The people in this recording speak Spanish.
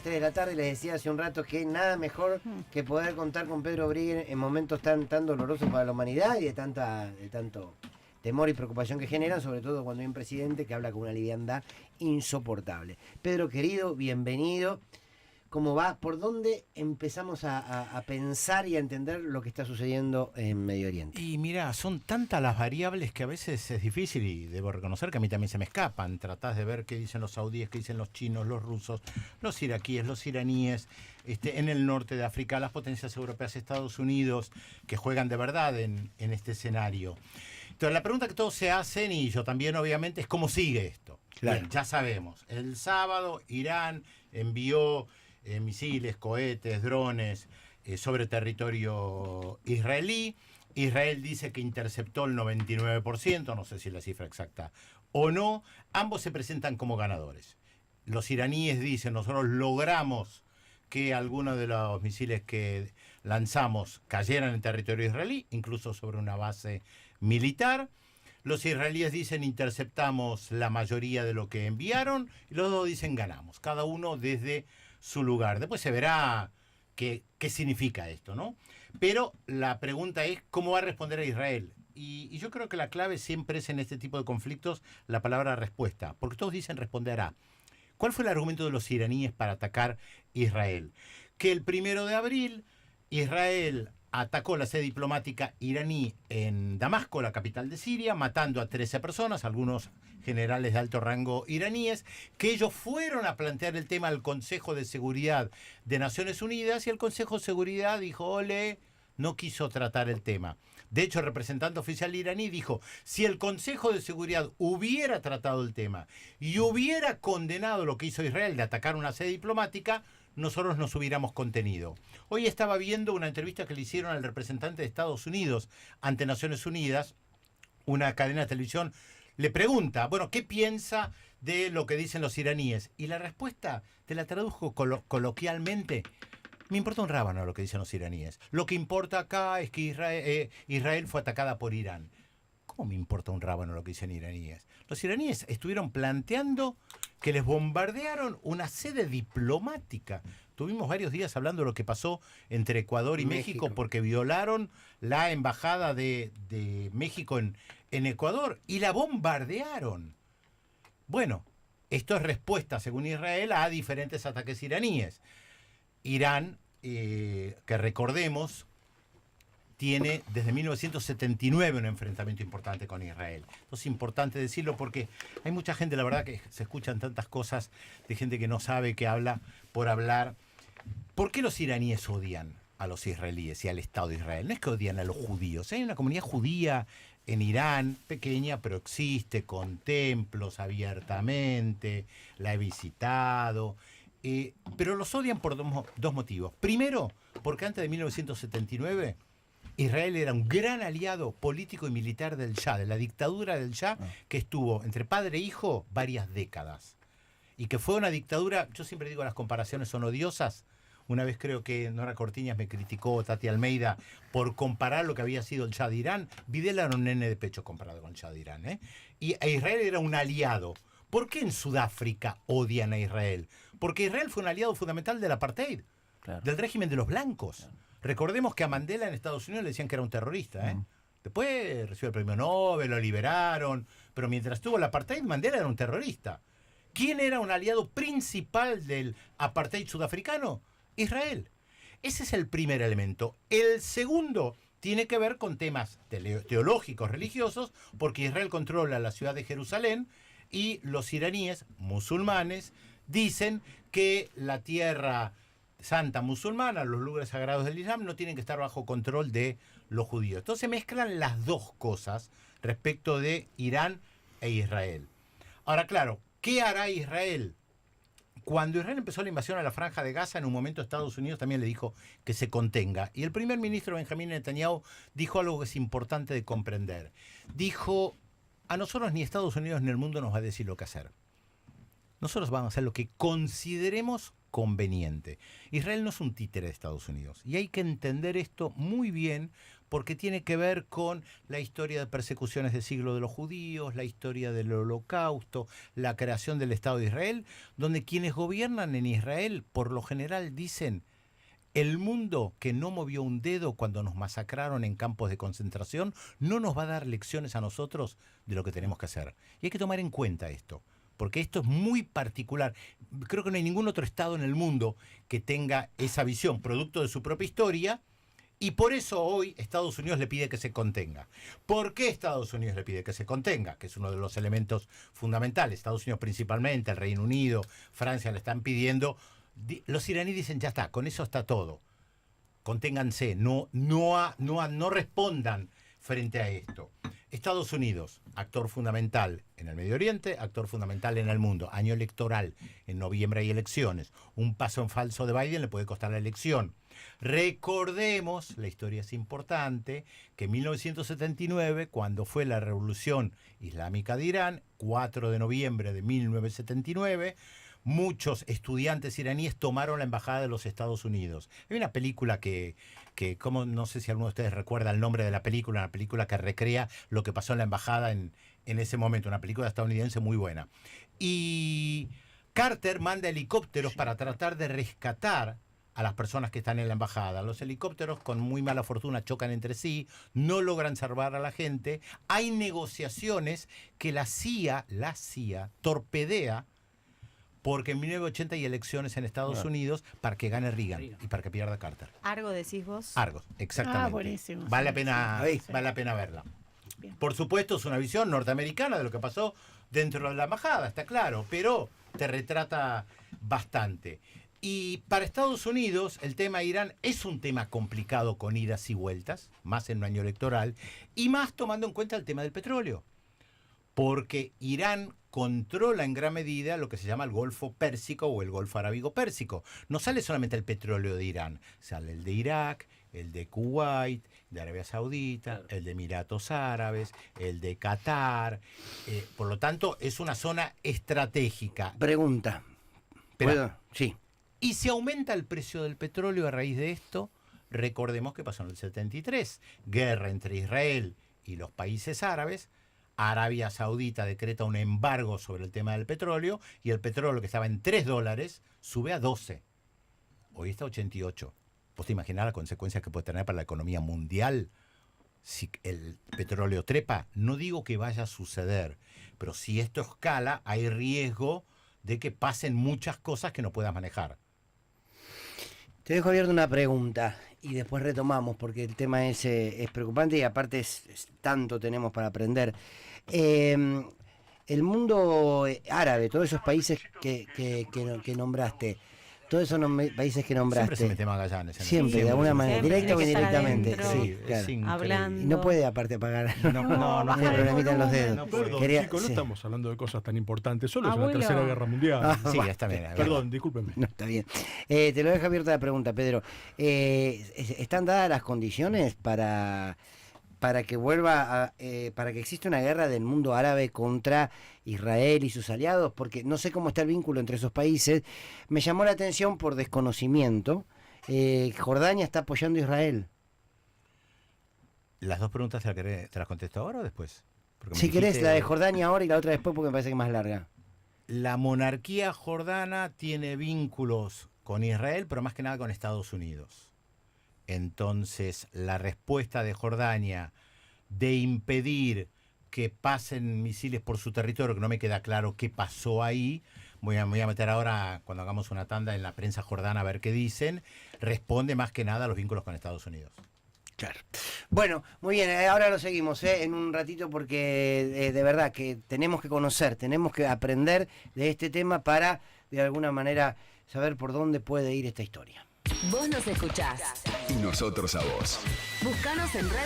3 de la tarde. Les decía hace un rato que nada mejor que poder contar con Pedro Briguen en momentos tan dolorosos para la humanidad y de tanto temor y preocupación que generan, sobre todo cuando hay un presidente que habla con una liviandad insoportable. Pedro, querido, bienvenido. ¿Cómo va? ¿Por dónde empezamos a pensar y a entender lo que está sucediendo en Medio Oriente? Y mira, son tantas las variables que a veces es difícil, y debo reconocer que a mí también se me escapan. Tratás de ver qué dicen los saudíes, qué dicen los chinos, los rusos, los iraquíes, los iraníes, en el norte de África, las potencias europeas, Estados Unidos, que juegan de verdad en este escenario. Entonces la pregunta que todos se hacen, y yo también obviamente, es ¿cómo sigue esto? Claro. Bien, ya sabemos, el sábado Irán envió misiles, cohetes, drones sobre territorio israelí. Israel dice que interceptó el 99%, no sé si es la cifra exacta o no. Ambos se presentan como ganadores. Los iraníes dicen, nosotros logramos que algunos de los misiles que lanzamos cayeran en territorio israelí, incluso sobre una base militar. Los israelíes dicen, interceptamos la mayoría de lo que enviaron, y los dos dicen, ganamos, cada uno desde su lugar. Después se verá qué significa esto, ¿no? Pero la pregunta es, ¿cómo va a responder a Israel? Y yo creo que la clave siempre es en este tipo de conflictos la palabra respuesta, porque todos dicen responderá. ¿Cuál fue el argumento de los iraníes para atacar Israel? Que el 1 de abril Israel atacó la sede diplomática iraní en Damasco, la capital de Siria, matando a 13 personas, algunos generales de alto rango iraníes, que ellos fueron a plantear el tema al Consejo de Seguridad de Naciones Unidas, y el Consejo de Seguridad dijo, ole, no quiso tratar el tema. De hecho, el representante oficial iraní dijo, si el Consejo de Seguridad hubiera tratado el tema y hubiera condenado lo que hizo Israel de atacar una sede diplomática, nosotros nos hubiéramos contenido. Hoy estaba viendo una entrevista que le hicieron al representante de Estados Unidos ante Naciones Unidas, una cadena de televisión. Le pregunta, bueno, ¿qué piensa de lo que dicen los iraníes? Y la respuesta, te la traduzco coloquialmente, me importa un rábano lo que dicen los iraníes. Lo que importa acá es que Israel fue atacada por Irán. ¿Cómo me importa un rábano lo que dicen iraníes? Los iraníes estuvieron planteando que les bombardearon una sede diplomática. Tuvimos varios días hablando de lo que pasó entre Ecuador y México porque violaron la embajada de México en Ecuador y la bombardearon. Bueno, esto es respuesta, según Israel, a diferentes ataques iraníes. Irán, que recordemos, tiene desde 1979 un enfrentamiento importante con Israel. Entonces es importante decirlo porque hay mucha gente, la verdad que se escuchan tantas cosas de gente que no sabe, que habla por hablar. ¿Por qué los iraníes odian a los israelíes y al Estado de Israel? No es que odian a los judíos. Hay una comunidad judía en Irán, pequeña, pero existe, con templos abiertamente, la he visitado. Pero los odian por dos motivos. Primero, porque antes de 1979... Israel era un gran aliado político y militar del Shah, de la dictadura del Shah, que estuvo entre padre e hijo varias décadas. Y que fue una dictadura, yo siempre digo las comparaciones son odiosas. Una vez creo que Nora Cortiñas me criticó, Tati Almeida, por comparar lo que había sido el Shah de Irán. Videla era un nene de pecho comparado con el Shah de Irán, ¿eh? Y Israel era un aliado. ¿Por qué en Sudáfrica odian a Israel? Porque Israel fue un aliado fundamental del apartheid, claro, del régimen de los blancos. Claro. Recordemos que a Mandela en Estados Unidos le decían que era un terrorista, ¿eh? Después recibió el premio Nobel, lo liberaron, pero mientras estuvo el apartheid, Mandela era un terrorista. ¿Quién era un aliado principal del apartheid sudafricano? Israel. Ese es el primer elemento. El segundo tiene que ver con temas teológicos, religiosos, porque Israel controla la ciudad de Jerusalén y los iraníes, musulmanes, dicen que la tierra santa musulmana, los lugares sagrados del Islam, no tienen que estar bajo control de los judíos. Entonces mezclan las dos cosas respecto de Irán e Israel. Ahora, claro, ¿qué hará Israel? Cuando Israel empezó la invasión a la Franja de Gaza, en un momento Estados Unidos también le dijo que se contenga. Y el primer ministro Benjamín Netanyahu dijo algo que es importante de comprender. Dijo, a nosotros ni Estados Unidos ni el mundo nos va a decir lo que hacer. Nosotros vamos a hacer lo que consideremos conveniente. Israel no es un títere de Estados Unidos. Y hay que entender esto muy bien porque tiene que ver con la historia de persecuciones del siglo de los judíos, la historia del Holocausto, la creación del Estado de Israel, donde quienes gobiernan en Israel por lo general dicen: el mundo que no movió un dedo cuando nos masacraron en campos de concentración no nos va a dar lecciones a nosotros de lo que tenemos que hacer. Y hay que tomar en cuenta esto, porque esto es muy particular. Creo que no hay ningún otro Estado en el mundo que tenga esa visión, producto de su propia historia, y por eso hoy Estados Unidos le pide que se contenga. ¿Por qué Estados Unidos le pide que se contenga? Que es uno de los elementos fundamentales. Estados Unidos principalmente, el Reino Unido, Francia le están pidiendo. Los iraníes dicen: ya está, con eso está todo. Conténganse, no respondan frente a esto. Estados Unidos, actor fundamental en el Medio Oriente, actor fundamental en el mundo. Año electoral, en noviembre hay elecciones. Un paso en falso de Biden le puede costar la elección. Recordemos, la historia es importante, que en 1979, cuando fue la Revolución Islámica de Irán, 4 de noviembre de 1979, muchos estudiantes iraníes tomaron la embajada de los Estados Unidos. Hay una película que no sé si alguno de ustedes recuerda el nombre de la película, una película que recrea lo que pasó en la embajada en ese momento, una película estadounidense muy buena. Y Carter manda helicópteros para tratar de rescatar a las personas que están en la embajada. Los helicópteros, con muy mala fortuna, chocan entre sí, no logran salvar a la gente. Hay negociaciones que la CIA torpedea, porque en 1980 hay elecciones en Estados Unidos para que gane Reagan y para que pierda Carter. ¿Argo decís vos? Argo, exactamente. Buenísimo. Vale la pena verla. Bien. Por supuesto, es una visión norteamericana de lo que pasó dentro de la embajada, está claro, pero te retrata bastante. Y para Estados Unidos, el tema Irán es un tema complicado con idas y vueltas, más en un año electoral, y más tomando en cuenta el tema del petróleo. Porque Irán controla en gran medida lo que se llama el Golfo Pérsico o el Golfo Arábigo-Pérsico. No sale solamente el petróleo de Irán, sale el de Irak, el de Kuwait, de Arabia Saudita, el de Emiratos Árabes, el de Qatar. Por lo tanto, es una zona estratégica. Pregunta. ¿Puedo? Sí. Y si aumenta el precio del petróleo a raíz de esto, recordemos que pasó en el 73, guerra entre Israel y los países árabes. Arabia Saudita decreta un embargo sobre el tema del petróleo y el petróleo, que estaba en $3 sube a 12. Hoy está a 88. ¿Vos te imaginás las consecuencias que puede tener para la economía mundial si el petróleo trepa? No digo que vaya a suceder, pero si esto escala, hay riesgo de que pasen muchas cosas que no puedas manejar. Te dejo abierta una pregunta y después retomamos, porque el tema es preocupante y aparte tanto tenemos para aprender. El mundo árabe, todos esos países que nombraste, todos esos países que nombraste. Siempre se mete Magallanes. Siempre, de alguna manera, directa o indirectamente. Sí, claro. Hablando. Y no puede aparte pagar. No Tiene problemita en los dedos. No, Perdón, chicos, no estamos hablando de cosas tan importantes, solo es la Abuelo. Tercera Guerra Mundial. Sí, está bien. Perdón, discúlpenme. No, está bien. Te lo dejo abierta la pregunta, Pedro. ¿Están dadas las condiciones para que para que exista una guerra del mundo árabe contra Israel y sus aliados? Porque no sé cómo está el vínculo entre esos países. Me llamó la atención por desconocimiento. Jordania está apoyando a Israel. ¿Las dos preguntas te las contesto ahora o después? Porque Si querés, la de Jordania ahora y la otra después, porque me parece que es más larga. La monarquía jordana tiene vínculos con Israel, pero más que nada con Estados Unidos. Entonces, la respuesta de Jordania de impedir que pasen misiles por su territorio, que no me queda claro qué pasó ahí, me voy a meter ahora, cuando hagamos una tanda, en la prensa jordana a ver qué dicen, responde más que nada a los vínculos con Estados Unidos. Claro. Bueno, muy bien, ahora lo seguimos en un ratito, porque de verdad que tenemos que conocer, tenemos que aprender de este tema para, de alguna manera, saber por dónde puede ir esta historia. Vos nos escuchás. Y nosotros a vos. Búscanos en redes.